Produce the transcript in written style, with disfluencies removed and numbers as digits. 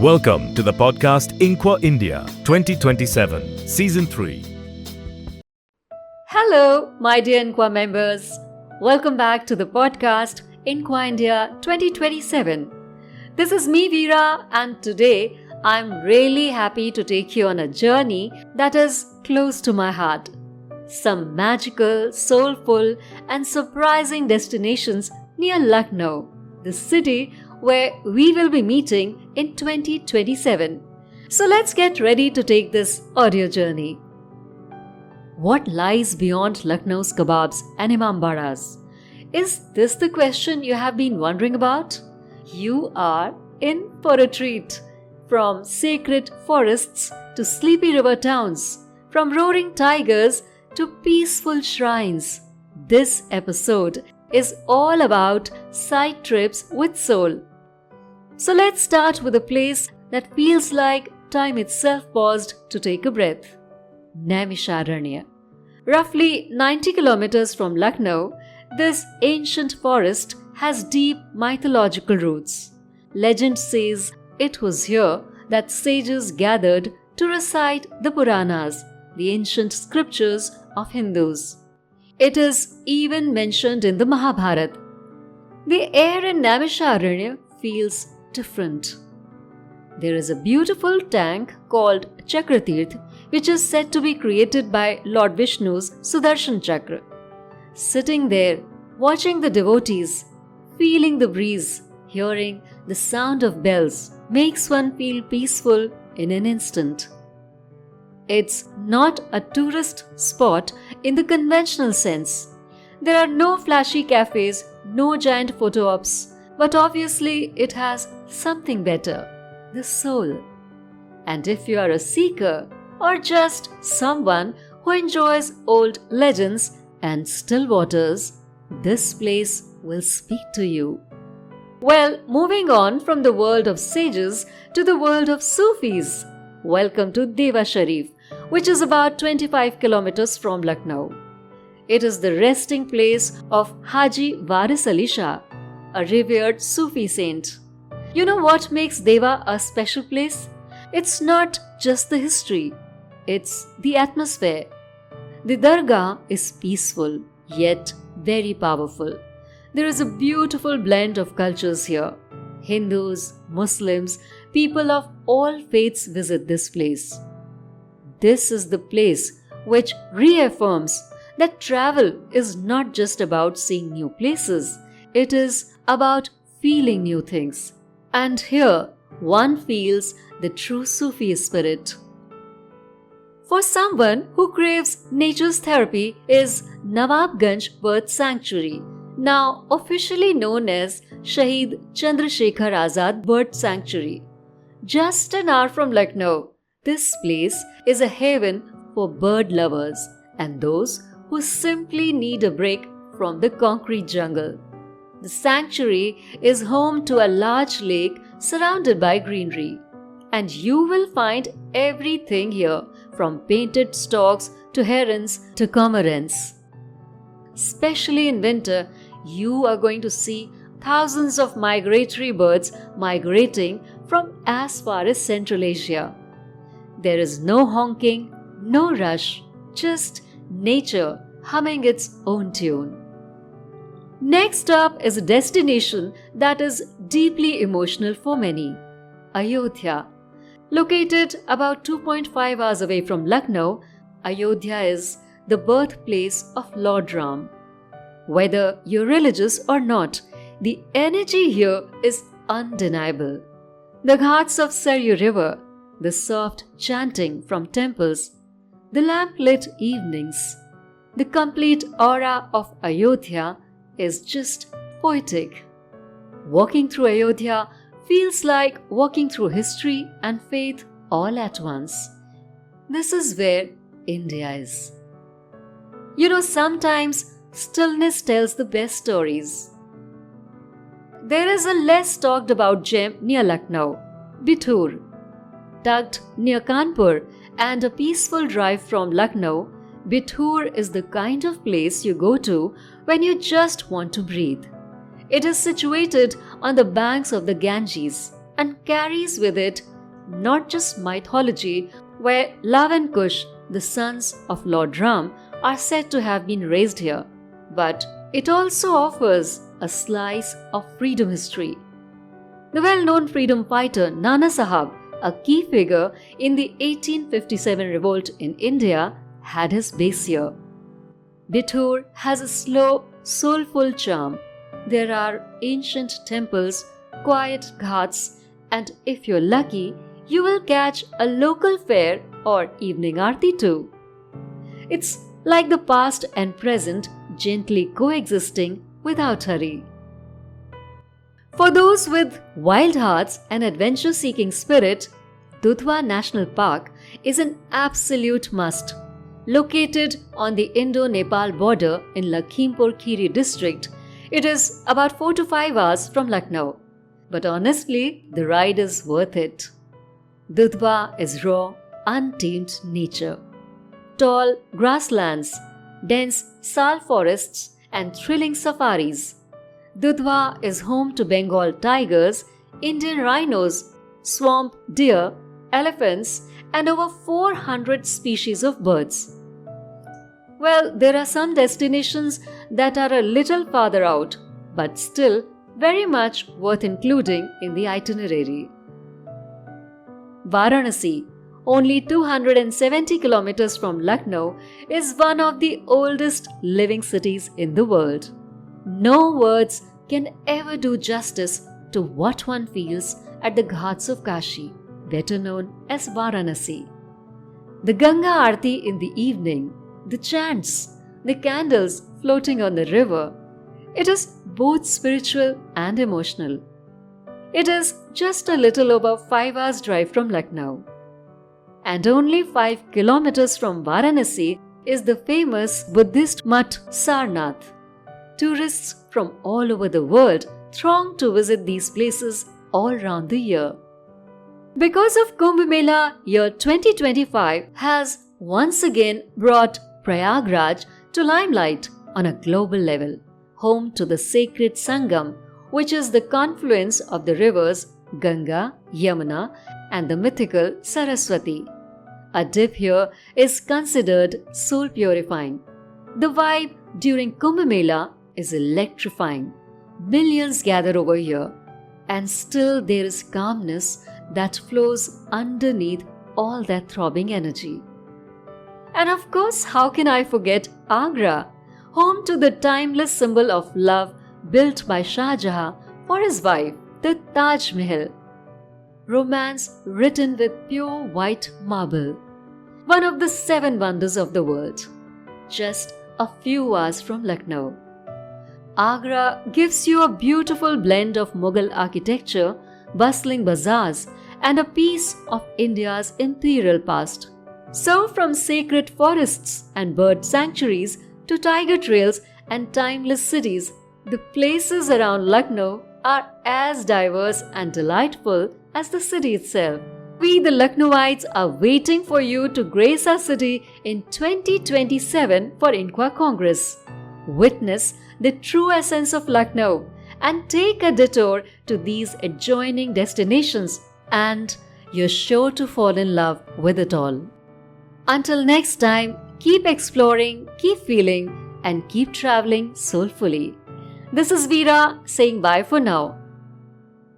Welcome to the podcast Inqua India 2027, Season 3. Hello, my dear Inqua members. Welcome back to the podcast Inqua India 2027. This is me, Veera, and today I'm really happy to take you on a journey that is close to my heart. Some magical, soulful, and surprising destinations near Lucknow, the city where we will be meeting in 2027. So let's get ready to take this audio journey. What lies beyond Lucknow's kebabs and imambaras? Is this the question you have been wondering about? You are in for a treat. From sacred forests to sleepy river towns, from roaring tigers to peaceful shrines, this episode is all about side trips with soul. So let's start with a place that feels like time itself paused to take a breath. Naimisharanya. Roughly 90 kilometers from Lucknow, this ancient forest has deep mythological roots. Legend says it was here that sages gathered to recite the Puranas, the ancient scriptures of Hindus. It is even mentioned in the Mahabharata. The air in Naimisharanya feels different. There is a beautiful tank called Chakratirth, which is said to be created by Lord Vishnu's Sudarshan Chakra. Sitting there, watching the devotees, feeling the breeze, hearing the sound of bells, makes one feel peaceful in an instant. It's not a tourist spot in the conventional sense. There are no flashy cafes, no giant photo ops, but obviously it has something better, the soul. And if you are a seeker or just someone who enjoys old legends and still waters, this place will speak to you. Well, moving on from the world of sages to the world of Sufis, welcome to Deva Sharif, which is about 25 kilometers from Lucknow. It is the resting place of Haji Waris Ali Shah, a revered Sufi saint. You know what makes Deva a special place? It's not just the history, it's the atmosphere. The Dargah is peaceful, yet very powerful. There is a beautiful blend of cultures here. Hindus, Muslims, people of all faiths visit this place. This is the place which reaffirms that travel is not just about seeing new places. It is about feeling new things. And here, one feels the true Sufi spirit. For someone who craves nature's therapy is Nawabganj Bird Sanctuary, now officially known as Shaheed Chandrasekhar Azad Bird Sanctuary. Just an hour from Lucknow, this place is a haven for bird lovers and those who simply need a break from the concrete jungle. The sanctuary is home to a large lake surrounded by greenery, and you will find everything here from painted storks to herons to cormorants. Especially in winter, you are going to see thousands of migratory birds migrating from as far as Central Asia. There is no honking, no rush, just nature humming its own tune. Next up is a destination that is deeply emotional for many, Ayodhya. Located about 2.5 hours away from Lucknow, Ayodhya is the birthplace of Lord Ram. Whether you're religious or not, the energy here is undeniable. The ghats of Saryu River, the soft chanting from temples, the lamp-lit evenings, the complete aura of Ayodhya is just poetic. Walking through Ayodhya feels like walking through history and faith all at once. This is where India is. You know, sometimes stillness tells the best stories. There is a less talked about gem near Lucknow, Bithur. Tucked near Kanpur and a peaceful drive from Lucknow, Bithur is the kind of place you go to when you just want to breathe. It is situated on the banks of the Ganges, and carries with it not just mythology, where Lav and Kush, the sons of Lord Ram, are said to have been raised here, but it also offers a slice of freedom history. The well-known freedom fighter Nana Sahab, a key figure in the 1857 revolt in India, had his base here. Bithur has a slow, soulful charm. There are ancient temples, quiet ghats, and if you're lucky, you will catch a local fair or evening aarti too. It's like the past and present gently coexisting without hurry. For those with wild hearts and adventure-seeking spirit, Dudhwa National Park is an absolute must. Located on the Indo-Nepal border in Lakhimpur Kheri district, it is about 4 to 5 hours from Lucknow. But honestly, the ride is worth it. Dudhwa is raw, untamed nature. Tall grasslands, dense sal forests, and thrilling safaris. Dudhwa is home to Bengal tigers, Indian rhinos, swamp deer, elephants, and over 400 species of birds. Well, there are some destinations that are a little farther out, but still very much worth including in the itinerary. Varanasi, only 270 kilometers from Lucknow, is one of the oldest living cities in the world. No words can ever do justice to what one feels at the Ghats of Kashi, better known as Varanasi. The Ganga Aarti in the evening, the chants, the candles floating on the river, it is both spiritual and emotional. It is just a little over 5 hours drive from Lucknow. And only 5 kilometers from Varanasi is the famous Buddhist Mutt Sarnath. Tourists from all over the world throng to visit these places all round the year. Because of Kumbh Mela, year 2025 has once again brought Prayagraj to limelight on a global level, home to the sacred Sangam, which is the confluence of the rivers Ganga, Yamuna, and the mythical Saraswati. A dip here is considered soul purifying. The vibe during Kumbh Mela is electrifying. Millions gather over here, and still there is calmness that flows underneath all that throbbing energy. And of course, how can I forget Agra, home to the timeless symbol of love built by Shah Jahan for his wife, the Taj Mahal. Romance written with pure white marble. One of the 7 wonders of the world. Just a few hours from Lucknow. Agra gives you a beautiful blend of Mughal architecture, bustling bazaars, and a piece of India's imperial past. So from sacred forests and bird sanctuaries to tiger trails and timeless cities, the places around Lucknow are as diverse and delightful as the city itself. We the Lucknowites are waiting for you to grace our city in 2027 for Inqua Congress. Witness the true essence of Lucknow and take a detour to these adjoining destinations, and you're sure to fall in love with it all. Until next time, keep exploring, keep feeling, and keep traveling soulfully. This is Veera saying bye for now.